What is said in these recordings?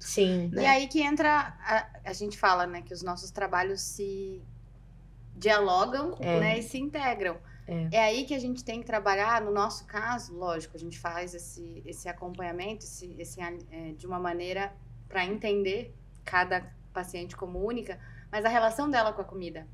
Sim. E aí que entra, a gente fala, né, que os nossos trabalhos se dialogam, né, e se integram. É aí que a gente tem que trabalhar, no nosso caso, lógico, a gente faz esse acompanhamento de uma maneira para entender cada paciente como única, mas a relação dela com a comida.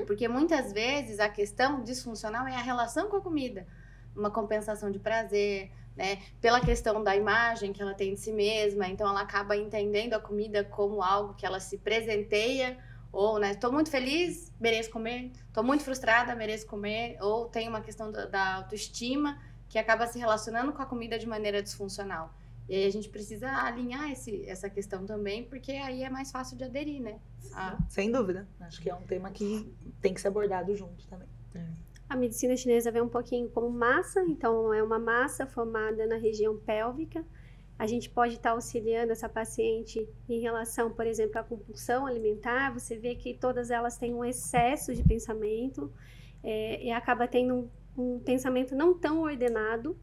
Porque muitas vezes a questão disfuncional é a relação com a comida. Uma compensação de prazer, né? Pela questão da imagem que ela tem de si mesma, então ela acaba entendendo a comida como algo que ela se presenteia, ou, né, tô muito feliz, mereço comer, tô muito frustrada, mereço comer, ou tem uma questão da autoestima que acaba se relacionando com a comida de maneira disfuncional. E aí a gente precisa alinhar essa questão também, porque aí é mais fácil de aderir, né? Sem dúvida. Acho que é um tema que tem que ser abordado junto também. A medicina chinesa vê um pouquinho como massa, então é uma massa formada na região pélvica. A gente pode estar auxiliando essa paciente em relação, por exemplo, à compulsão alimentar. Você vê que todas elas têm um excesso de pensamento e acaba tendo um pensamento não tão ordenado,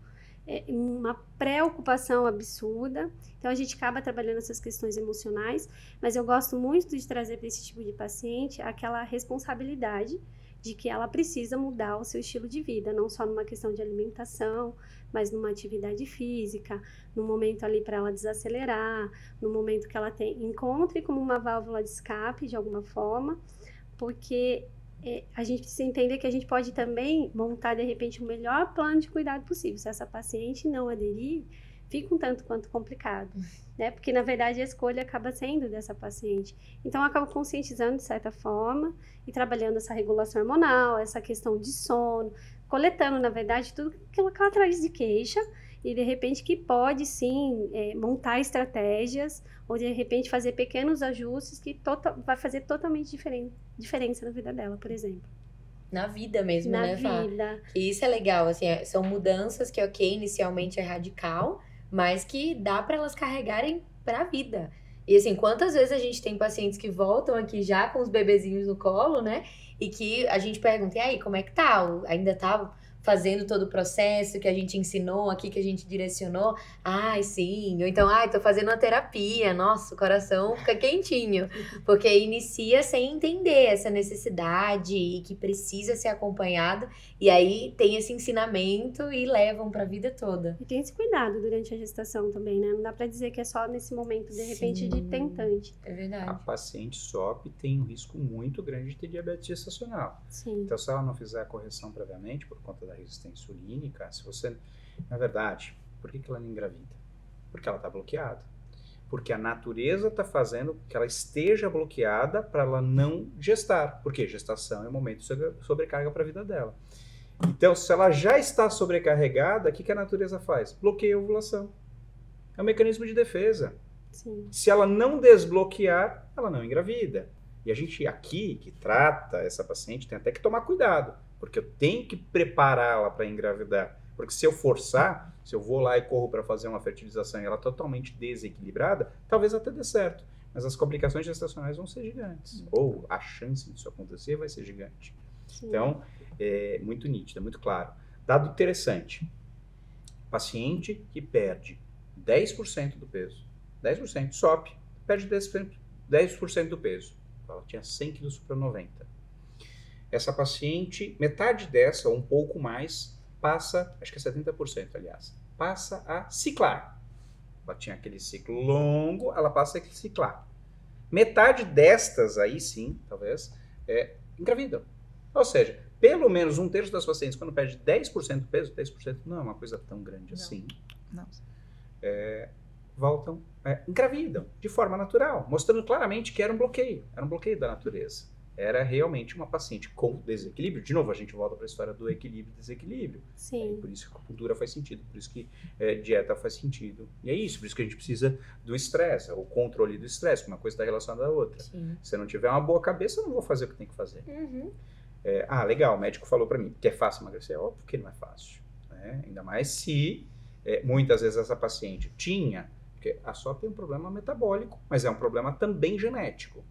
uma preocupação absurda. Então, a gente acaba trabalhando essas questões emocionais, mas eu gosto muito de trazer para esse tipo de paciente aquela responsabilidade de que ela precisa mudar o seu estilo de vida, não só numa questão de alimentação, mas numa atividade física, no momento ali para ela desacelerar, no momento que ela encontre como uma válvula de escape de alguma forma, porque a gente precisa entender que a gente pode também montar de repente o melhor plano de cuidado possível. Se essa paciente não aderir, fica um tanto quanto complicado, né? Porque, na verdade, a escolha acaba sendo dessa paciente. Então, eu acabo conscientizando, de certa forma, e trabalhando essa regulação hormonal, essa questão de sono, coletando, na verdade, tudo aquilo que ela traz de queixa, e, de repente, que pode, sim, montar estratégias, ou, de repente, fazer pequenos ajustes que vai fazer totalmente diferença na vida dela, por exemplo. Na vida mesmo, na né, Fá? vida. E isso é legal, assim, são mudanças que, ok, inicialmente é radical, mas que dá para elas carregarem para a vida. E assim, quantas vezes a gente tem pacientes que voltam aqui já com os bebezinhos no colo, né? E que a gente pergunta, e aí, como é que tá? Ainda tá fazendo todo o processo que a gente ensinou aqui, que a gente direcionou? Ai, sim. Ou então, ai, tô fazendo uma terapia. Nossa, o coração fica quentinho. Porque inicia sem entender essa necessidade e que precisa ser acompanhado. E aí tem esse ensinamento e levam pra vida toda. E tem esse cuidado durante a gestação também, né? Não dá pra dizer que é só nesse momento, de repente, de tentante. É verdade. A paciente SOP tem um risco muito grande de ter diabetes gestacional. Sim. Então, se ela não fizer a correção previamente, por conta da resistência insulínica, se você... Na verdade, por que ela não engravida? Porque ela está bloqueada. Porque a natureza está fazendo que ela esteja bloqueada para ela não gestar. Porque gestação é um momento de sobrecarga para a vida dela. Então, se ela já está sobrecarregada, o que a natureza faz? Bloqueia a ovulação. É um mecanismo de defesa. Sim. Se ela não desbloquear, ela não engravida. E a gente aqui, que trata essa paciente, tem até que tomar cuidado, porque eu tenho que prepará-la para engravidar. Porque se eu forçar, se eu vou lá e corro para fazer uma fertilização e ela totalmente desequilibrada, talvez até dê certo. Mas as complicações gestacionais vão ser gigantes. Ou a chance disso acontecer vai ser gigante. Sim. Então, é muito nítido, é muito claro. Dado interessante. Paciente que perde 10% do peso. 10%, SOP, perde 10% do peso. Ela tinha 100 quilos para 90. Essa paciente, metade dessa, ou um pouco mais, passa, acho que é 70%, aliás, passa a ciclar. Ela tinha aquele ciclo longo, ela passa a ciclar. Metade destas aí, sim, talvez, engravidam. Ou seja, pelo menos um terço das pacientes, quando perde 10% do peso, 10% não é uma coisa tão grande assim, Não. voltam, engravidam de forma natural, mostrando claramente que era um bloqueio da natureza. Era realmente uma paciente com desequilíbrio. De novo, a gente volta para a história do equilíbrio e desequilíbrio. Sim. Por isso que a acupuntura faz sentido, por isso que dieta faz sentido. E é isso, por isso que a gente precisa do estresse, o controle do estresse, uma coisa está relacionada à outra. Sim. Se eu não tiver uma boa cabeça, eu não vou fazer o que tem que fazer. Uhum. Legal, o médico falou para mim que é fácil emagrecer. Óbvio que não é fácil. Né? Ainda mais se muitas vezes essa paciente tinha, porque a SOP tem um problema metabólico, mas é um problema também genético.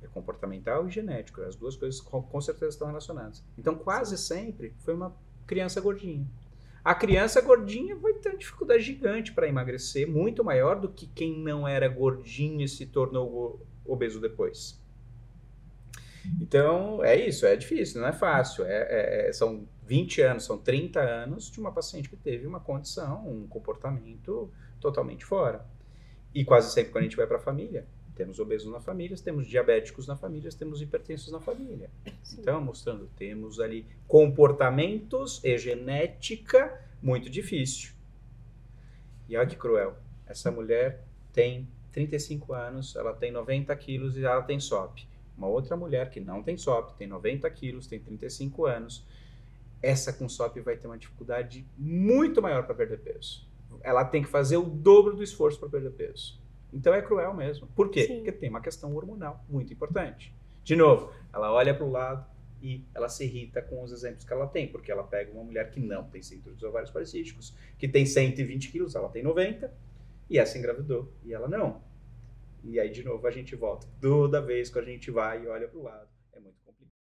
É comportamental e genético. As duas coisas com certeza estão relacionadas. Então, quase sempre foi uma criança gordinha. A criança gordinha vai ter uma dificuldade gigante para emagrecer, muito maior do que quem não era gordinho e se tornou obeso depois. Então, é isso, é difícil, não é fácil. São 20 anos, são 30 anos de uma paciente que teve uma condição, um comportamento totalmente fora. E quase sempre quando a gente vai para a família, temos obesos na família, temos diabéticos na família, temos hipertensos na família. Sim. Então, mostrando, temos ali comportamentos e genética muito difícil. E olha que cruel. Essa mulher tem 35 anos, ela tem 90 quilos e ela tem SOP. Uma outra mulher que não tem SOP, tem 90 quilos, tem 35 anos, essa com SOP vai ter uma dificuldade muito maior para perder peso. Ela tem que fazer o dobro do esforço para perder peso. Então é cruel mesmo. Por quê? Sim. Porque tem uma questão hormonal muito importante. De novo, ela olha para o lado e ela se irrita com os exemplos que ela tem, porque ela pega uma mulher que não tem síndrome dos ovários policísticos, que tem 120 quilos, ela tem 90, e essa engravidou, e ela não. E aí, de novo, a gente volta. Toda vez que a gente vai e olha para o lado, é muito complicado.